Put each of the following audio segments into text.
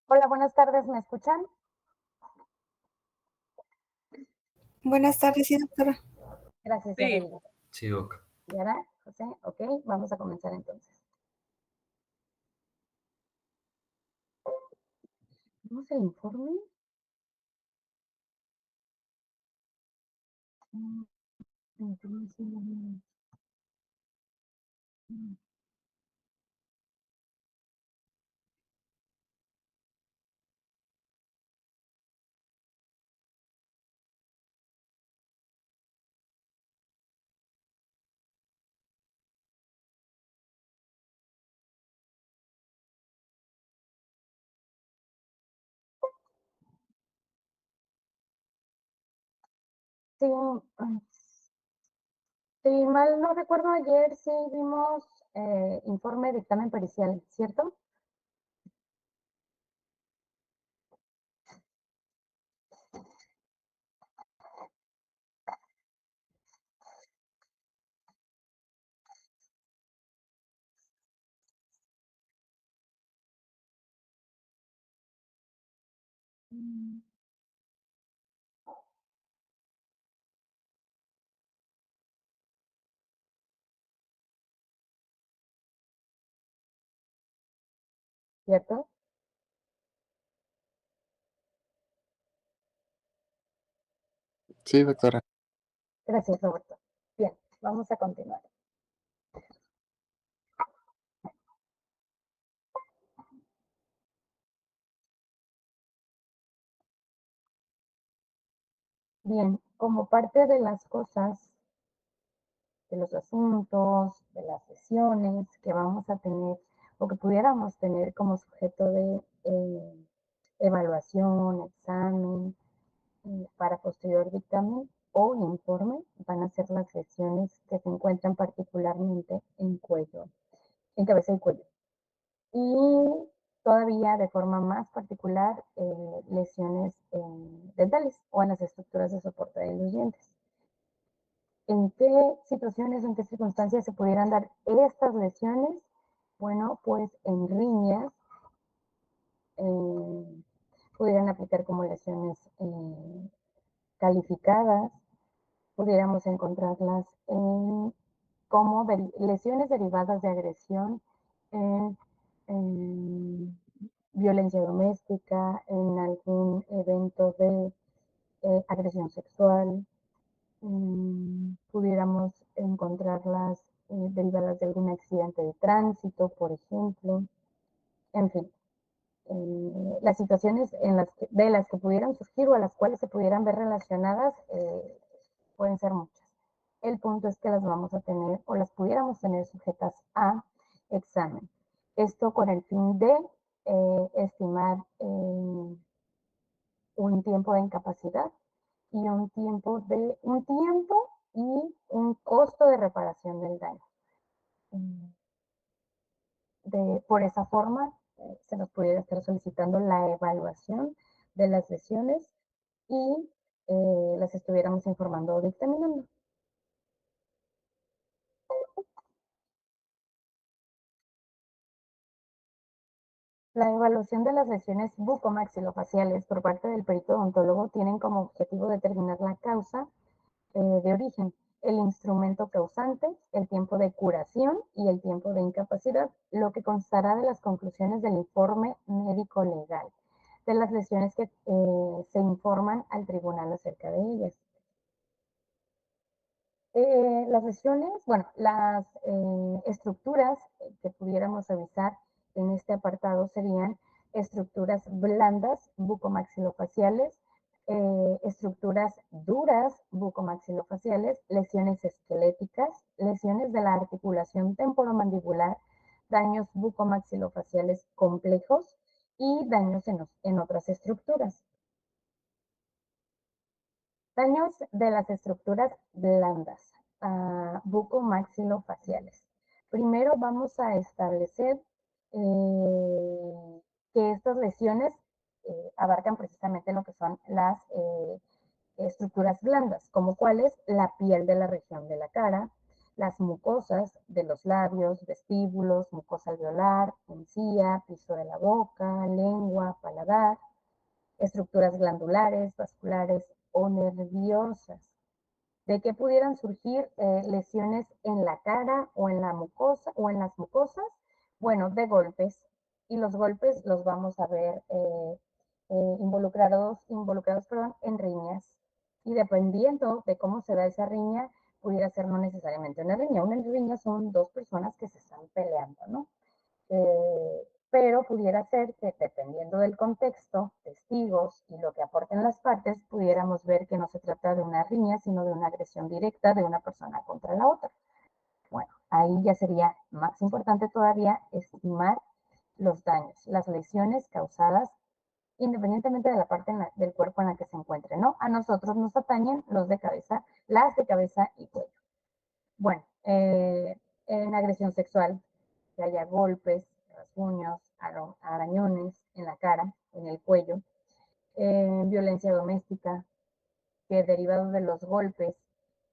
Hola, buenas tardes, ¿me escuchan? Buenas tardes, sí, doctora. Gracias, ya Sí, revisé. sí, ok. Yara, José, ok, vamos a comenzar entonces. ¿Tenemos el informe? Mm, informe, sí, no, no, no. Sí, si mal no recuerdo, ayer sí vimos informe de dictamen pericial, ¿cierto? Mm, ¿Cierto? Sí, doctora. Gracias, Roberto. Bien, vamos a continuar. Bien, como parte de las cosas, de los asuntos, de las sesiones que vamos a tener o que pudiéramos tener como sujeto de evaluación, examen, para posterior dictamen o informe, van a ser las lesiones que se encuentran particularmente en cuello, en cabeza y cuello. Y todavía de forma más particular, lesiones dentales o en las estructuras de soporte de los dientes. ¿En qué situaciones, en qué circunstancias se pudieran dar estas lesiones? Bueno, pues en riñas, eh, pudieran aplicar como lesiones calificadas, pudiéramos encontrarlas como lesiones derivadas de agresión en violencia doméstica, en algún evento de agresión sexual. Pudiéramos encontrarlas derivadas de algún accidente de tránsito, por ejemplo. En fin, las situaciones de las que pudieran surgir o a las cuales se pudieran ver relacionadas pueden ser muchas. El punto es que las vamos a tener o las pudiéramos tener sujetas a examen. Esto con el fin de estimar un tiempo de incapacidad y un tiempo y un costo de reparación del daño. Por esa forma, se nos pudiera estar solicitando la evaluación de las lesiones y las estuviéramos informando o dictaminando. La evaluación de las lesiones bucomaxilofaciales por parte del perito odontólogo tienen como objetivo determinar la causa de origen, el instrumento causante, el tiempo de curación y el tiempo de incapacidad, lo que constará de las conclusiones del informe médico legal, de las lesiones que se informan al tribunal acerca de ellas. Las lesiones, bueno, las estructuras que pudiéramos revisar en este apartado serían estructuras blandas bucomaxilofaciales, estructuras duras bucomaxilofaciales, lesiones esqueléticas, lesiones de la articulación temporomandibular, daños bucomaxilofaciales complejos y daños en otras estructuras. Daños de las estructuras blandas, bucomaxilofaciales. Primero vamos a establecer que estas lesiones abarcan precisamente lo que son las estructuras blandas, como cuáles, la piel de la región de la cara, las mucosas de los labios, vestíbulos, mucosa alveolar, encía, piso de la boca, lengua, paladar, estructuras glandulares, vasculares o nerviosas, de que pudieran surgir lesiones en la cara o en la mucosa o en las mucosas, bueno, de golpes. Y los golpes los vamos a ver involucrados perdón, en riñas. Y dependiendo de cómo se da esa riña, pudiera ser no necesariamente una riña. Una riña son dos personas que se están peleando, ¿no? Pero pudiera ser que dependiendo del contexto, testigos y lo que aporten las partes, pudiéramos ver que no se trata de una riña, sino de una agresión directa de una persona contra la otra. Bueno, ahí ya sería más importante todavía estimar los daños, las lesiones causadas independientemente de la parte del cuerpo en la que se encuentre, ¿no? A nosotros nos atañen los de cabeza, las de cabeza y cuello. Bueno, en agresión sexual, que haya golpes, rasguños, arañones en la cara, en el cuello, violencia doméstica, que derivado de los golpes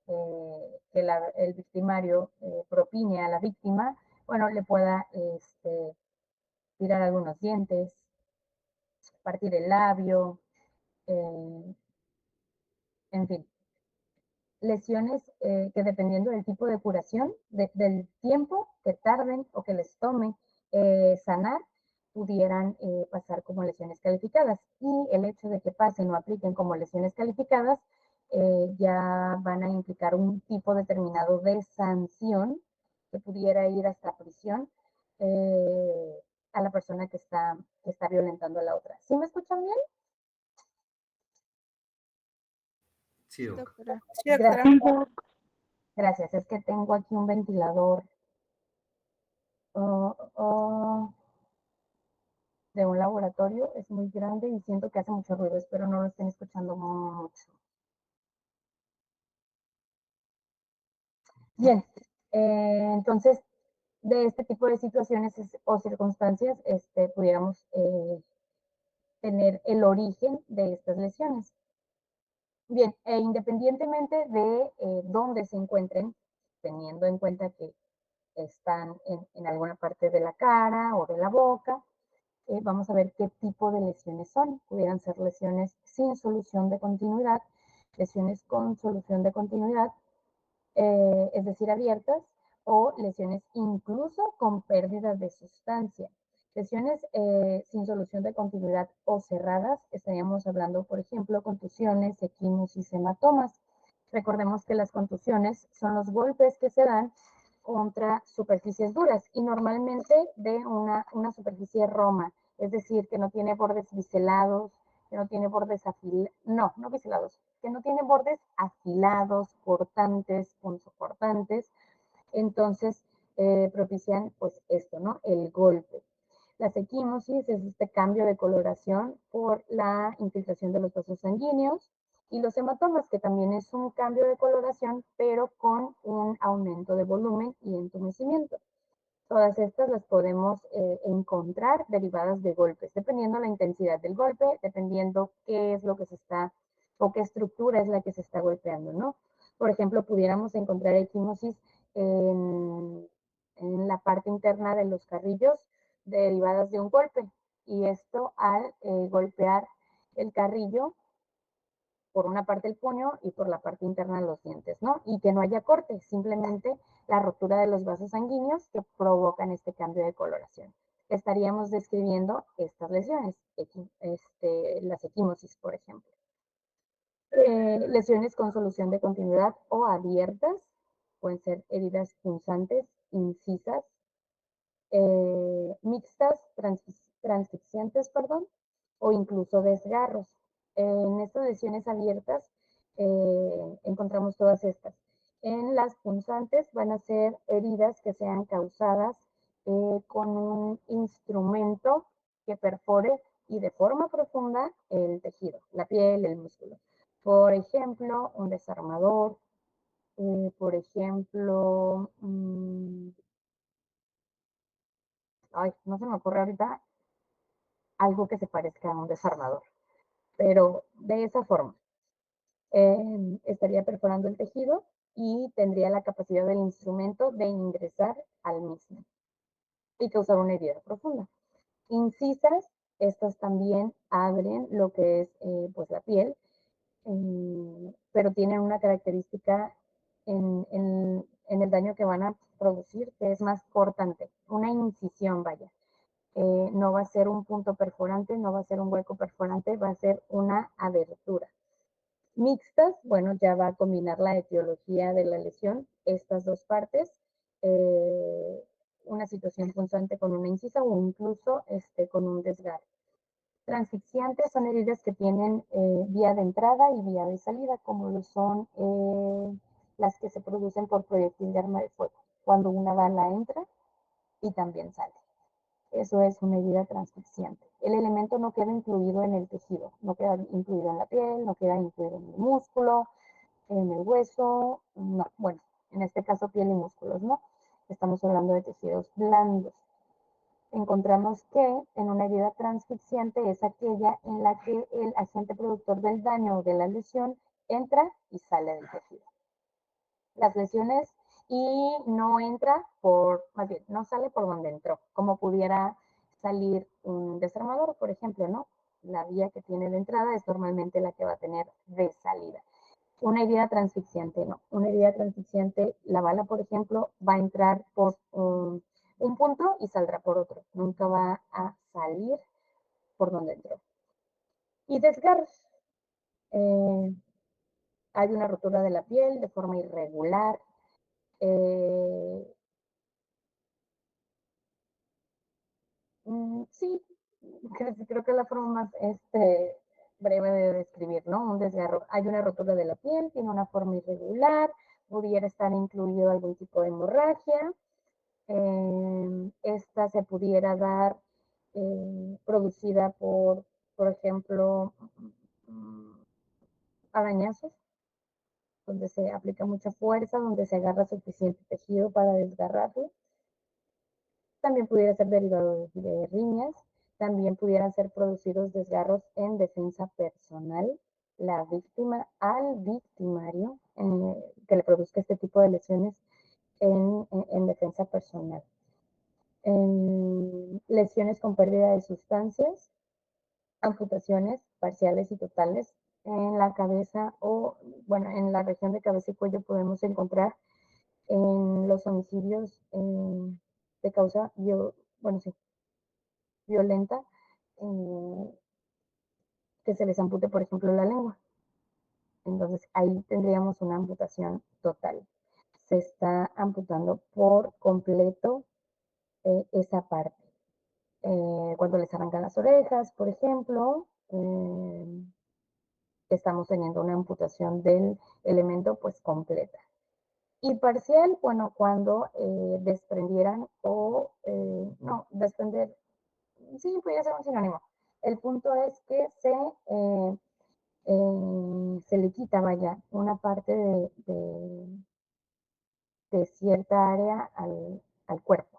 que el victimario propine a la víctima, bueno, le pueda tirar algunos dientes, partir el labio, en fin, lesiones que dependiendo del tipo de curación, del tiempo que tarden o que les tome sanar, pudieran pasar como lesiones calificadas. Y el hecho de que pasen o apliquen como lesiones calificadas ya van a implicar un tipo determinado de sanción que pudiera ir hasta prisión a la persona que está violentando a la otra. ¿Sí me escuchan bien? Sí, doc. Doctora. Sí, doctora. Gracias. Gracias. Es que tengo aquí un ventilador de un laboratorio. Es muy grande y siento que hace mucho ruido. Espero no lo estén escuchando mucho. Bien. Entonces, de este tipo de situaciones o circunstancias, pudiéramos tener el origen de estas lesiones. Bien, independientemente de dónde se encuentren, teniendo en cuenta que están en alguna parte de la cara o de la boca, vamos a ver qué tipo de lesiones son. Pudieran ser lesiones sin solución de continuidad, lesiones con solución de continuidad, es decir, abiertas, o lesiones incluso con pérdida de sustancia. Lesiones sin solución de continuidad o cerradas, estaríamos hablando, por ejemplo, contusiones, equimosis, hematomas. Recordemos que las contusiones son los golpes que se dan contra superficies duras y normalmente de una superficie roma, es decir, que no tiene bordes biselados, que no tiene bordes afilados, no biselados, que no tiene bordes afilados, cortantes, punzocortantes, entonces propician pues esto, ¿no? El golpe. La equimosis es este cambio de coloración por la infiltración de los vasos sanguíneos y los hematomas, que también es un cambio de coloración, pero con un aumento de volumen y entumecimiento. Todas estas las podemos encontrar derivadas de golpes, dependiendo la intensidad del golpe, dependiendo qué es lo que se está o qué estructura es la que se está golpeando, ¿no? Por ejemplo, pudiéramos encontrar equimosis en la parte interna de los carrillos derivadas de un golpe. Y esto al golpear el carrillo por una parte el puño y por la parte interna de los dientes, ¿no? Y que no haya corte, simplemente la rotura de los vasos sanguíneos que provocan este cambio de coloración. Estaríamos describiendo estas lesiones, las equimosis, por ejemplo. Lesiones con solución de continuidad o abiertas, pueden ser heridas punzantes, incisas, mixtas, transcripcientes, perdón, o incluso desgarros. En estas lesiones abiertas encontramos todas estas. En las punzantes van a ser heridas que sean causadas con un instrumento que perfore y de forma profunda el tejido, la piel, el músculo. Por ejemplo, un desarmador, por ejemplo, ay, no se me ocurre ahorita algo que se parezca a un desarmador, pero de esa forma estaría perforando el tejido y tendría la capacidad del instrumento de ingresar al mismo y causar una herida profunda. Incisas, estas también abren lo que es pues la piel, pero tienen una característica en el daño que van a producir que es más cortante, una incisión, vaya. No va a ser un punto perforante, no va a ser un hueco perforante, va a ser una abertura. Mixtas, bueno, ya va a combinar la etiología de la lesión, estas dos partes, una situación punzante con una incisa o incluso con un desgarre. Transfixiantes son heridas que tienen vía de entrada y vía de salida, como lo son las que se producen por proyectil de arma de fuego, cuando una bala entra y también sale. Eso es una herida transfixiante. El elemento no queda incluido en el tejido, no queda incluido en la piel, no queda incluido en el músculo, en el hueso, no. Bueno, en este caso piel y músculos, ¿no? Estamos hablando de tejidos blandos. Encontramos que en una herida transfixiante es aquella en la que el agente productor del daño o de la lesión entra y sale del tejido. Las lesiones y no entra por, más bien, no sale por donde entró, como pudiera salir un desarmador, por ejemplo, ¿no? La vía que tiene de entrada es normalmente la que va a tener de salida. Una herida transfixiante, no. Una herida transfixiante, la bala, por ejemplo, va a entrar por un punto y saldrá por otro. Nunca va a salir por donde entró. Y desgarros. Hay una rotura de la piel de forma irregular. Sí, creo que es la forma más breve de describir, ¿no? Un desgarro. Hay una rotura de la piel, tiene una forma irregular, pudiera estar incluido algún tipo de hemorragia. Esta se pudiera dar producida por ejemplo, arañazos, donde se aplica mucha fuerza, donde se agarra suficiente tejido para desgarrarlo. También pudiera ser derivado de riñas, también pudieran ser producidos desgarros en defensa personal, la víctima al victimario que le produzca este tipo de lesiones en defensa personal. Lesiones con pérdida de sustancias, amputaciones parciales y totales en la cabeza o, bueno, en la región de cabeza y cuello podemos encontrar en los homicidios de causa, bueno, sí, violenta, que se les ampute, por ejemplo, la lengua. Entonces, ahí tendríamos una amputación total. Se está amputando por completo esa parte. Cuando les arrancan las orejas, por ejemplo, estamos teniendo una amputación del elemento pues completa. Y parcial, bueno, cuando desprendieran o, no, desprender, sí, podría ser un sinónimo. El punto es que se le quita, vaya, una parte de cierta área al cuerpo.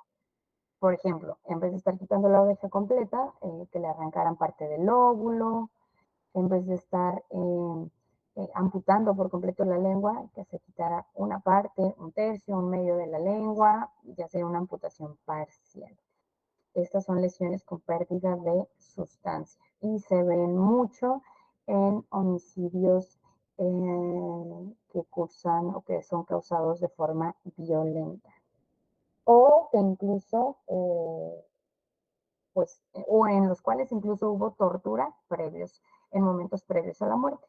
Por ejemplo, en vez de estar quitando la oreja completa, que le arrancaran parte del lóbulo, en vez de estar amputando por completo la lengua, que se quitara una parte, un tercio, un medio de la lengua, ya sea una amputación parcial. Estas son lesiones con pérdida de sustancia y se ven mucho en homicidios que cursan o que son causados de forma violenta. O que incluso, pues, o en los cuales incluso hubo tortura en momentos previos a la muerte.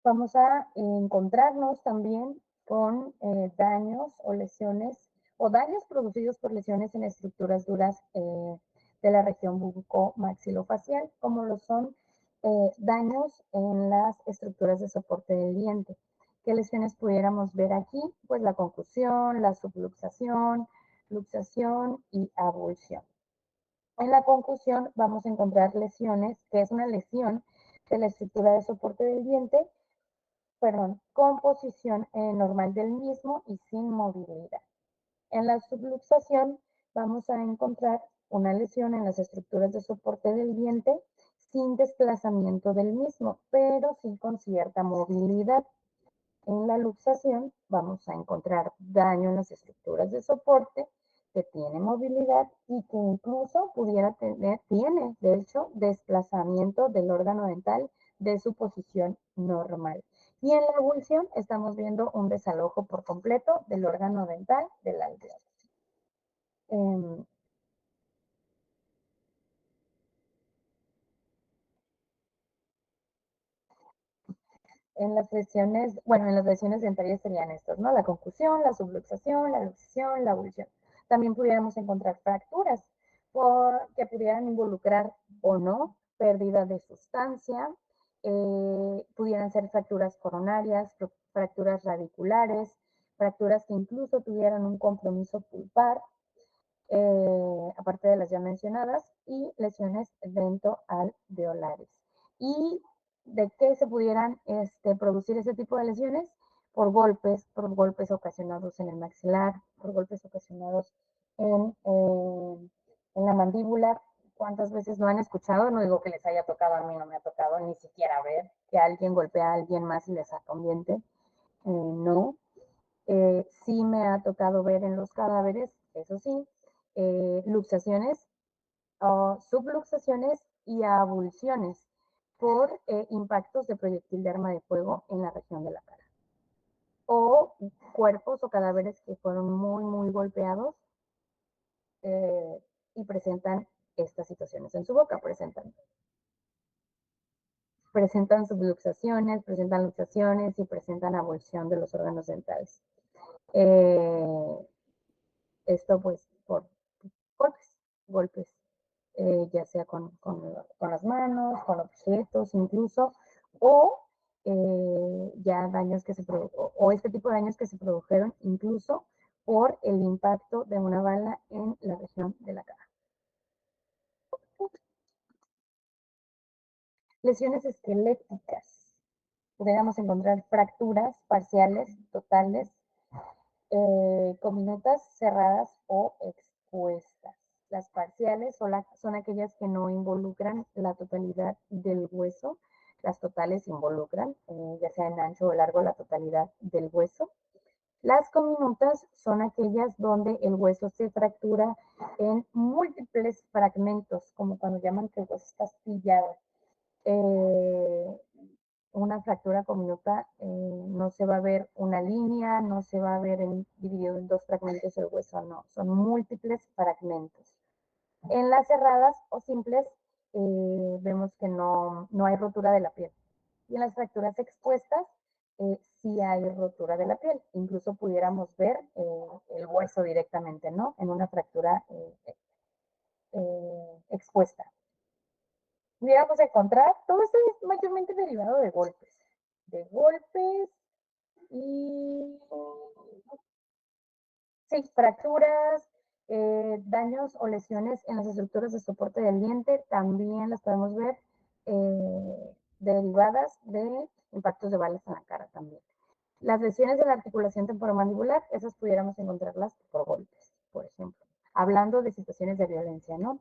Vamos a encontrarnos también con daños o lesiones o daños producidos por lesiones en estructuras duras de la región bucomaxilofacial, como lo son daños en las estructuras de soporte del diente. ¿Qué lesiones pudiéramos ver aquí? Pues la concusión, la subluxación, luxación y avulsión. En la concusión vamos a encontrar lesiones, que es una lesión de la estructura de soporte del diente, con posición normal del mismo y sin movilidad. En la subluxación vamos a encontrar una lesión en las estructuras de soporte del diente sin desplazamiento del mismo, pero sí con cierta movilidad. En la luxación vamos a encontrar daño en las estructuras de soporte que tiene movilidad y que incluso tiene de hecho desplazamiento del órgano dental de su posición normal. Y en la avulsión estamos viendo un desalojo por completo del órgano dental del alveolo. En las lesiones dentarias serían estos, ¿no? La concusión, la subluxación, la luxación, la avulsión. También pudiéramos encontrar fracturas que pudieran involucrar o no pérdida de sustancia, pudieran ser fracturas coronarias, fracturas radiculares, fracturas que incluso tuvieran un compromiso pulpar, aparte de las ya mencionadas, y lesiones dentoalveolares. ¿Y de qué se pudieran producir ese tipo de lesiones? Por golpes ocasionados en el maxilar, por golpes ocasionados en la mandíbula. ¿Cuántas veces no han escuchado? No digo que les haya tocado, a mí no me ha tocado ni siquiera ver que alguien golpea a alguien más y le saca un diente. No. Sí me ha tocado ver en los cadáveres, eso sí, luxaciones, subluxaciones y avulsiones por impactos de proyectil de arma de fuego en la región de la cara. O cuerpos o cadáveres que fueron muy golpeados y presentan estas situaciones en su boca, presentan subluxaciones, presentan luxaciones y presentan avulsión de los órganos dentales. Esto pues por golpes, ya sea con las manos, con objetos incluso, o ya daños que o este tipo de daños que se produjeron incluso por el impacto de una bala en la región de la cara. Lesiones esqueléticas. Pudiéramos encontrar fracturas parciales, totales, con minutas cerradas o expuestas. Las parciales son aquellas que no involucran la totalidad del hueso. Las totales involucran, ya sea en ancho o largo, la totalidad del hueso. Las comminutas son aquellas donde el hueso se fractura en múltiples fragmentos, como cuando llaman que el hueso está astillado. Una fractura comminuta no se va a ver una línea, no se va a ver dividido en dos fragmentos el hueso, no, son múltiples fragmentos. En las cerradas o simples vemos que no hay rotura de la piel. Y en las fracturas expuestas sí hay rotura de la piel. Incluso pudiéramos ver el hueso directamente, ¿no? En una fractura expuesta. Pudiéramos encontrar, todo esto es mayormente derivado de golpes y sí, fracturas, daños o lesiones en las estructuras de soporte del diente, también las podemos ver derivadas de impactos de balas en la cara también. Las lesiones de la articulación temporomandibular, esas pudiéramos encontrarlas por golpes, por ejemplo. Hablando de situaciones de violencia, ¿no?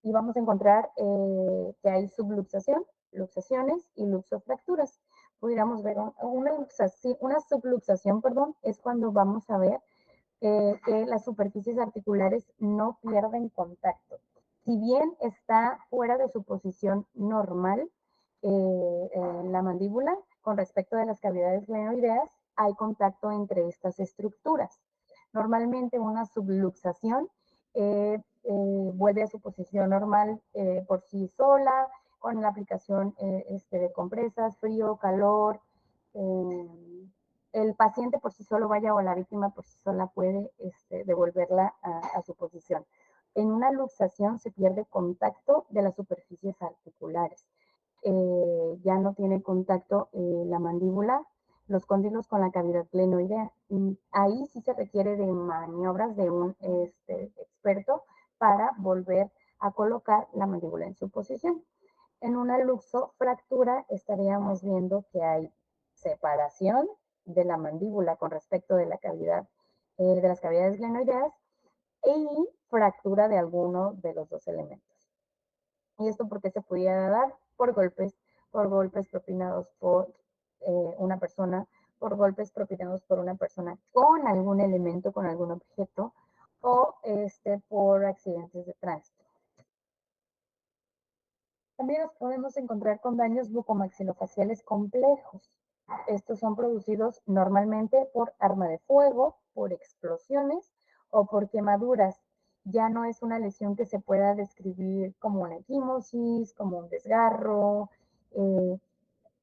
Y vamos a encontrar que hay subluxación, luxaciones y luxofracturas. Pudiéramos ver una subluxación, es cuando vamos a ver que las superficies articulares no pierden contacto. Si bien está fuera de su posición normal, la mandíbula, con respecto de las cavidades glenoideas, hay contacto entre estas estructuras. Normalmente una subluxación vuelve a su posición normal por sí sola, con la aplicación de compresas, frío, calor. El paciente por sí solo vaya o la víctima por sí sola puede devolverla a su posición. En una luxación se pierde contacto de las superficies articulares. Ya no tiene contacto la mandíbula, los cóndilos con la cavidad glenoidea. Ahí sí se requiere de maniobras de un experto para volver a colocar la mandíbula en su posición. En una luxofractura estaríamos viendo que hay separación de la mandíbula con respecto de la cavidad, de las cavidades glenoideas, y fractura de alguno de los dos elementos. ¿Y esto por qué se pudiera dar? Por golpes propinados por una persona, por golpes propinados por una persona con algún elemento, con algún objeto, o por accidentes de tránsito. También nos podemos encontrar con daños bucomaxilofaciales complejos. Estos son producidos normalmente por arma de fuego, por explosiones o por quemaduras. Ya no es una lesión que se pueda describir como una equimosis, como un desgarro.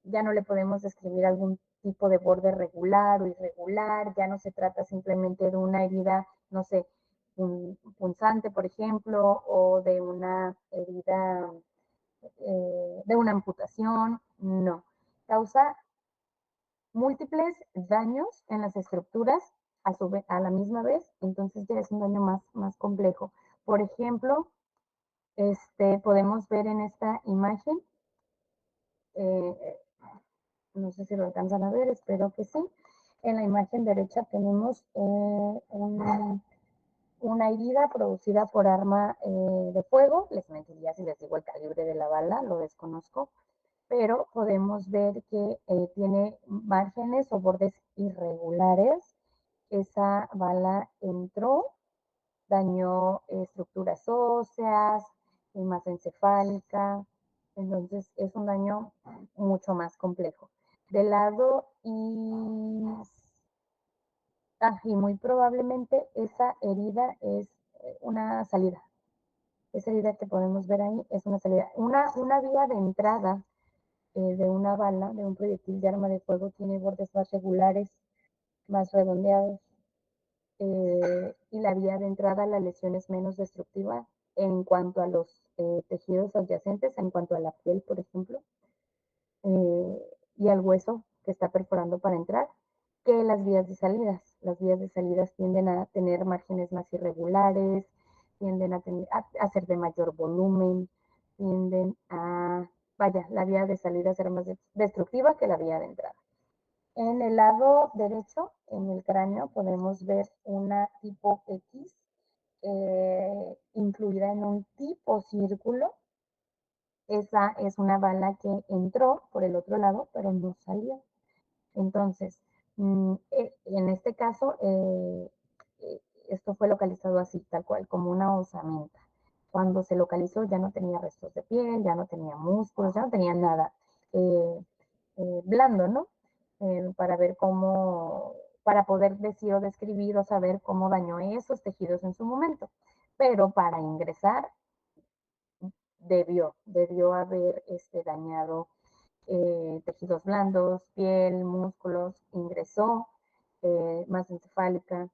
Ya no le podemos describir algún tipo de borde regular o irregular. Ya no se trata simplemente de una herida, no sé, punzante, por ejemplo, o de una herida de una amputación, no. Causa múltiples daños en las estructuras a la misma vez, entonces ya es un daño más complejo. Por ejemplo, podemos ver en esta imagen, no sé si lo alcanzan a ver, espero que sí. En la imagen derecha tenemos una herida producida por arma de fuego. Les mentiría si les digo el calibre de la bala, lo desconozco, pero podemos ver que tiene márgenes o bordes irregulares. Esa bala entró, dañó estructuras óseas, masa encefálica, entonces es un daño mucho más complejo. Del lado y muy probablemente esa herida es una salida. Esa herida que podemos ver ahí es una salida. Una vía de entrada de una bala, de un proyectil de arma de fuego, tiene bordes más regulares, más redondeados, y la vía de entrada a la lesión es menos destructiva en cuanto a los tejidos adyacentes, en cuanto a la piel, por ejemplo, y al hueso que está perforando para entrar, que las vías de salidas. Las vías de salidas tienden a tener márgenes más irregulares, tienden a ser de mayor volumen, tienden a, vaya, la vía de salida será más destructiva que la vía de entrada. En el lado derecho, en el cráneo, podemos ver una tipo X incluida en un tipo círculo. Esa es una bala que entró por el otro lado, pero no salió. Entonces, en este caso, esto fue localizado así, tal cual, como una osamenta. Cuando se localizó ya no tenía restos de piel, ya no tenía músculos, ya no tenía nada blando, ¿no? Para ver cómo, para poder decir o describir o saber cómo dañó esos tejidos en su momento. Pero para ingresar, debió haber dañado tejidos blandos, piel, músculos, ingresó, masa encefálica,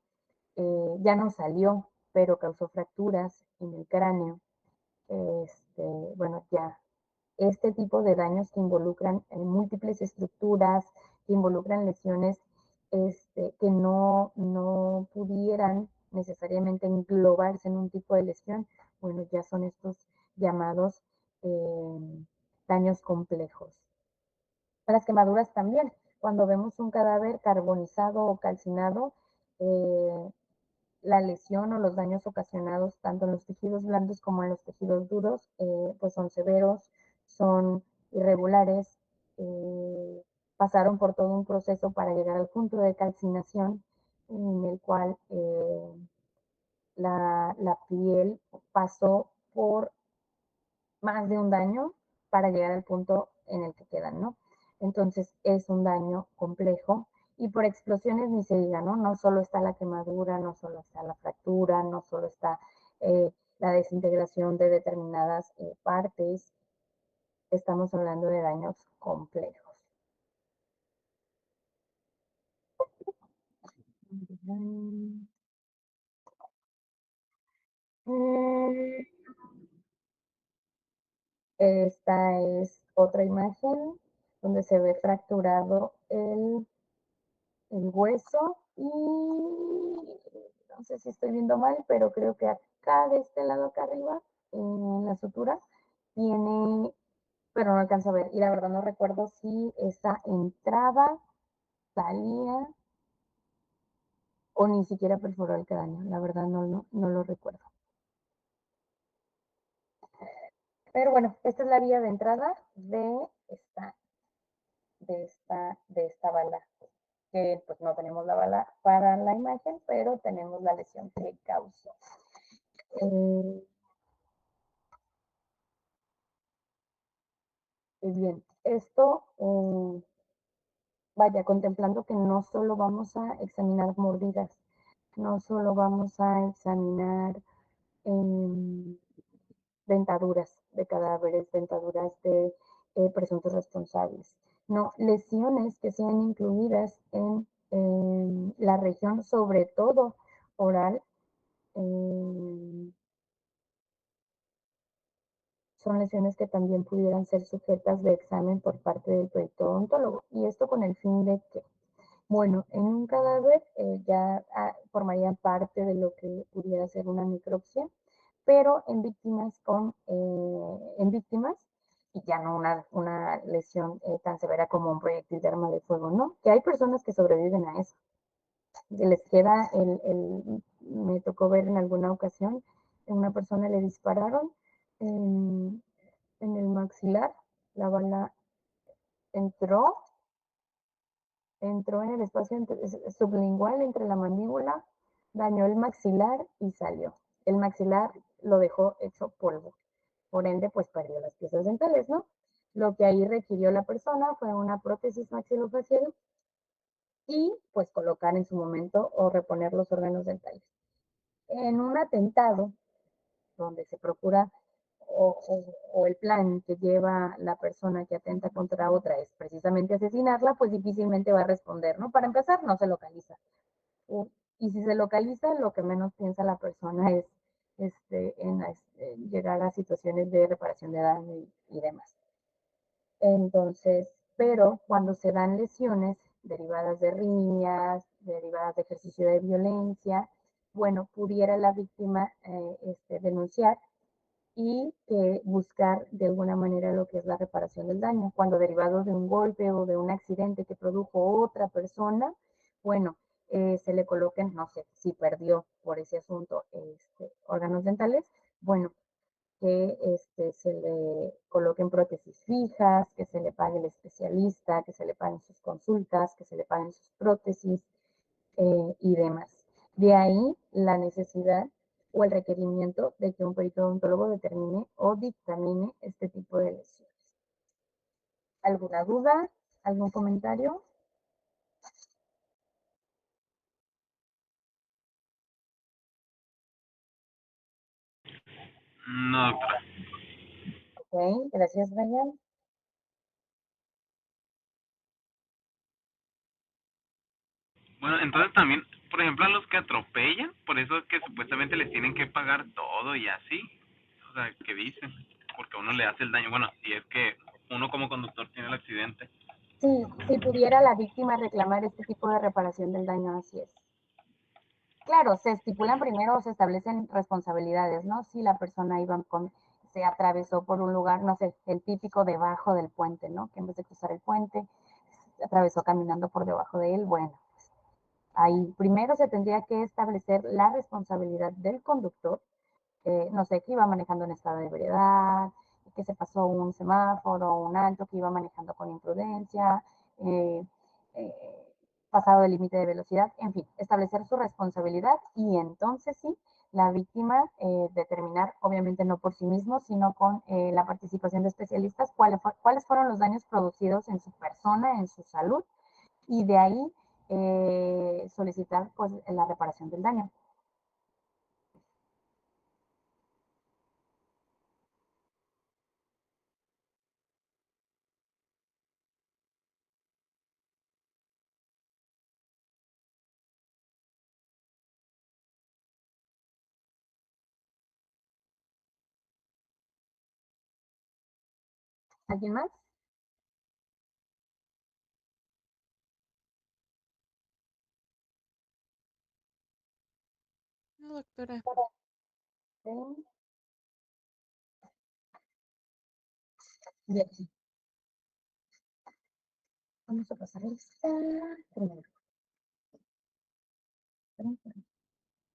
ya no salió, pero causó fracturas en el cráneo. Bueno, ya este tipo de daños que involucran múltiples estructuras, que involucran lesiones que no pudieran necesariamente englobarse en un tipo de lesión, bueno, ya son estos llamados daños complejos. Las quemaduras también. Cuando vemos un cadáver carbonizado o calcinado, la lesión o los daños ocasionados tanto en los tejidos blandos como en los tejidos duros, pues son severos, son irregulares, pasaron por todo un proceso para llegar al punto de calcinación en el cual la piel pasó por más de un daño para llegar al punto en el que quedan, ¿no? Entonces es un daño complejo y por explosiones ni se diga, ¿no? No solo está la quemadura, no solo está la fractura, no solo está la desintegración de determinadas partes, estamos hablando de daños complejos. Esta es otra imagen donde se ve fracturado el hueso y no sé si estoy viendo mal, pero creo que acá de este lado acá arriba, en la sutura, tiene, pero no alcanzo a ver, y la verdad no recuerdo si esa entraba, salía o ni siquiera perforó el cráneo. La verdad no lo recuerdo. Pero bueno, esta es la vía de entrada de esta bala, que pues no tenemos la bala para la imagen, pero tenemos la lesión que causó. Bien, esto, vaya, contemplando que no solo vamos a examinar mordidas, no solo vamos a examinar dentaduras de cadáveres, dentaduras de presuntos responsables, no, lesiones que sean incluidas en la región, sobre todo oral, son lesiones que también pudieran ser sujetas de examen por parte del odontólogo. Y esto con el fin de que, bueno, en un cadáver ya formarían parte de lo que pudiera ser una necropsia, pero en víctimas y ya no una lesión tan severa como un proyectil de arma de fuego, ¿no? Que hay personas que sobreviven a eso. Que les queda me tocó ver en alguna ocasión, a una persona le dispararon en el maxilar, la bala entró en el espacio sublingual entre la mandíbula, dañó el maxilar y salió. El maxilar lo dejó hecho polvo. Por ende, pues perdió las piezas dentales, ¿no? Lo que ahí requirió la persona fue una prótesis maxilofacial y pues colocar en su momento o reponer los órganos dentales. En un atentado donde se procura o el plan que lleva la persona que atenta contra otra es precisamente asesinarla, pues difícilmente va a responder, ¿no? Para empezar, no se localiza. Y si se localiza, lo que menos piensa la persona es en llegar a situaciones de reparación de daño y demás. Entonces, pero cuando se dan lesiones derivadas de riñas, derivadas de ejercicio de violencia, bueno, pudiera la víctima denunciar y buscar de alguna manera lo que es la reparación del daño. Cuando derivado de un golpe o de un accidente que produjo otra persona, bueno, se le coloquen, no sé, si perdió por ese asunto órganos dentales, bueno, que se le coloquen prótesis fijas, que se le pague el especialista, que se le paguen sus consultas, que se le paguen sus prótesis y demás. De ahí la necesidad o el requerimiento de que un perito odontólogo determine o dictamine este tipo de lesiones. ¿Alguna duda? ¿Algún comentario? No, doctora. Ok, gracias, Brian. Bueno, entonces también, por ejemplo, a los que atropellan, por eso es que supuestamente les tienen que pagar todo y así. O sea, ¿qué dicen? Porque a uno le hace el daño. Bueno, si es que uno como conductor tiene el accidente. Sí, si pudiera la víctima reclamar este tipo de reparación del daño, así es. Claro, se estipulan primero o se establecen responsabilidades, ¿no? Si la persona se atravesó por un lugar, no sé, el típico debajo del puente, ¿no? Que en vez de cruzar el puente, se atravesó caminando por debajo de él, bueno, ahí primero se tendría que establecer la responsabilidad del conductor, no sé, que iba manejando en estado de ebriedad, que se pasó un semáforo, un alto, que iba manejando con imprudencia, eh, eh, pasado el límite de velocidad, en fin, establecer su responsabilidad y entonces sí, la víctima determinar, obviamente no por sí mismo, sino con la participación de especialistas, cuáles fueron los daños producidos en su persona, en su salud, y de ahí solicitar pues la reparación del daño. ¿Alguien más? No, doctora. Sí. Bien. Vamos a pasar esta primero.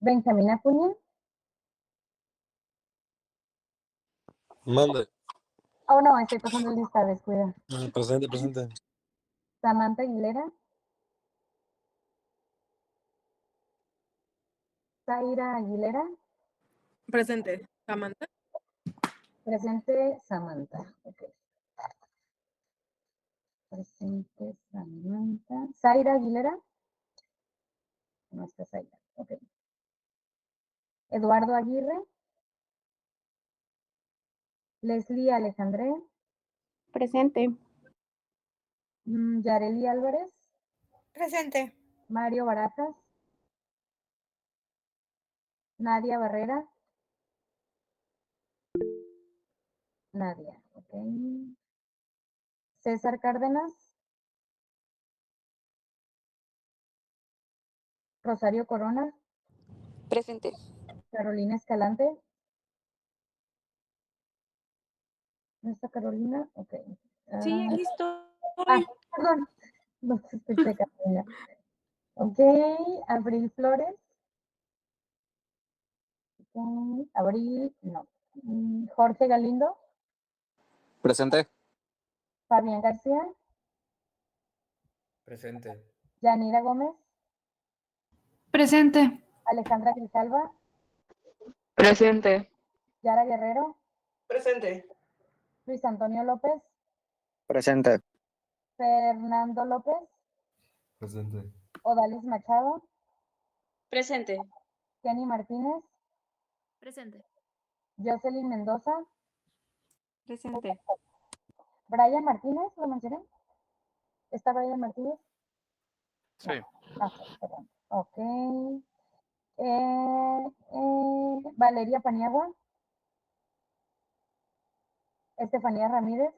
Benjamín Acuña. Mande. Oh, no, estoy pasando lista, descuida. Presente, presente. Samantha Aguilera. Zaira Aguilera. Presente. Samantha. Presente, Samantha. Ok. Presente, Samantha. Zaira Aguilera. No está Zaira. Ok. Eduardo Aguirre. Leslie Alejandré. Presente. Yareli Álvarez. Presente. Mario Barajas. Nadia Barrera. Nadia. Ok. César Cárdenas. Rosario Corona. Presente. Carolina Escalante. ¿No está Carolina? Ok. Sí, aquí estoy. Perdón. No te escuché, Carolina. Ok. Abril Flores. Ok. Abril, no. Jorge Galindo. Presente. Fabián García. Presente. Yanira Gómez. Presente. Alejandra Grijalva. Presente. Yara Guerrero. Presente. Luis Antonio López. Presente. Fernando López. Presente. Odalis Machado. Presente. Kenny Martínez. Presente. Jocelyn Mendoza. Presente. Brian Martínez, ¿lo mencioné? ¿Está Brian Martínez? Sí. Ah, perdón. Ok. Valeria Paniagua. Estefanía Ramírez.